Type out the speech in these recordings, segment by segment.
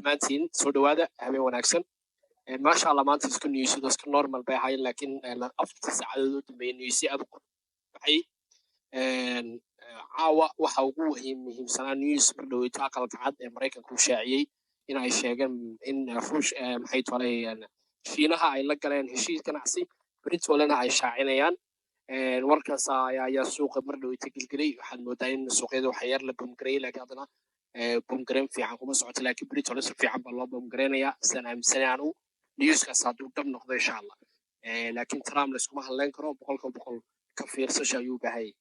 dhammaantiin soo dhawaada habeen wanaagsan maasha allah maanta isku niyeysido iska normal bay ahaayeen laakiin afartii saacadood u dambeeyay niyeysi aad u baxay caawa waxa ugu muhiimsanaa news mar dhaweyto aqalka cad ee maraykanka u shaaciyey in ay sheegeen in ruush maxay tolayaan shiinaha ay la galeen heshiis ganacsi britolena ay shaacinayaan warkaas ayaa suuqa mar dhaweyto gelgelay waxaad moodaa in suuqyada waxa yar la bamgareeyay laakiin haddana bamgareyn fiican kuma socoto laakiin britole si fiican baa loo bamgareynayaa sidaan aaminsanay anu newskaas hadduu dhab noqdo insha allah laakiin trump layskuma hadleyn karo boqolkiiba boqol ka fiirsasha ayuu baahayay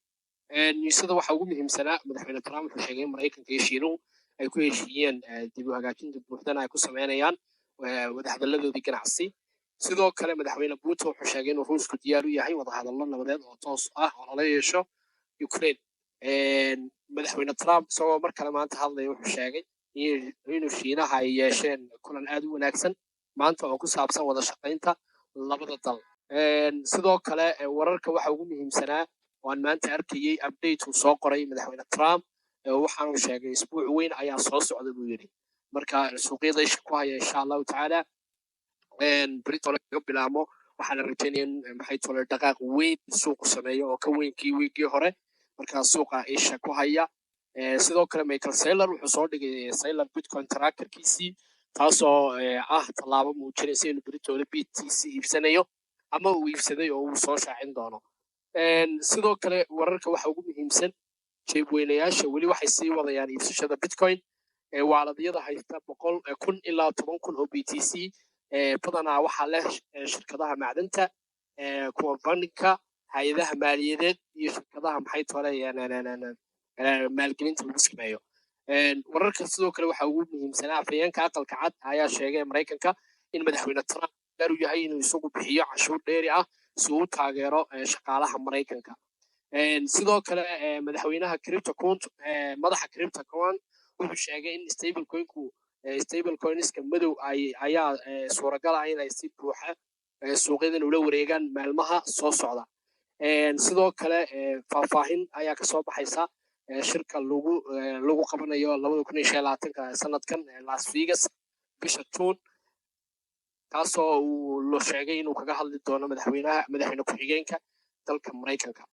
newsada waxa ugu muhiimsanaa madaxweyne trump wuxuu sheegay in maraykanka iyo shiinuhu ay ku heshiiyeen dib u hagaajinta buuxdana ay ku sameynayaan wadahadalladoodii ganacsi sidoo kale madaxweyne putin wuxuu sheegay inuu ruushku diyaar u yahay wadahadallo nabadeed oo toos ah oo lala yeesho ukraine madaxweyne trump isagoo mar kale maanta hadlaya wuxuu sheegay inuu shiinaha ay yeesheen kulan aad u wanaagsan maanta oo ku saabsan wada shaqaynta labada dal sidoo kale wararka waxa ugu muhiimsanaa waan maanta arkayay update uu soo qoray madaxweyne trump waxaanu sheegay isbuuc weyn ayaa soo socda buu yidhi marka suuqyada isha ku haya insha allahu tacaala britole laga bilaamo waxaana rajaynaya in maxay tole dhaqaaq weyn suuqu sameeyo oo ka weynkii wiigii hore markaa suuqa isha ku haya sidoo kale michael saylor wuxuu soo dhigay saylor bitcoin trackerkiisii taasoo ah tallaabo muujinaysa inuu britole btc iibsanayo ama uu iibsaday oo uu soo shaacin doono sidoo kale wararka waxa ugu muhiimsan jeebweynayaasha weli waxay sii wadayaan iibsashada bitcoin waaladiyada haysta 1,000 ilaa 10,000 oo btc badanaa waxaa leh shirkadaha macdanta kuwa bandhigka hay-adaha maaliyadeed iyo shirkadaha maxay tolayaan maalgelinta lagu sameeyo wararka sidoo kale waxa ugu muhiimsanaa afhayeenka aqalka cad ayaa sheegay maraykanka in madaxweyne trump gaar u yahay inuu isagu bixiyo cashuur dheeri ah si uu taageero shaqaalaha maraykanka sidoo kale madaxweynaha madaxa cryptocurrency wuxuu sheegay in stablecoinska madow ayaa suuragal ah inay si buuxa suuqyadan ula wareegaan maalmaha soo socda sidoo kale faahfaahin ayaa kasoo baxaysa shirka lagu qabanayo 2025 sanadkan las vegas bisha june kaasoo uu la sheegay inuu kaga hadli doono madaxweyne ku-xigeenka dalka maraykanka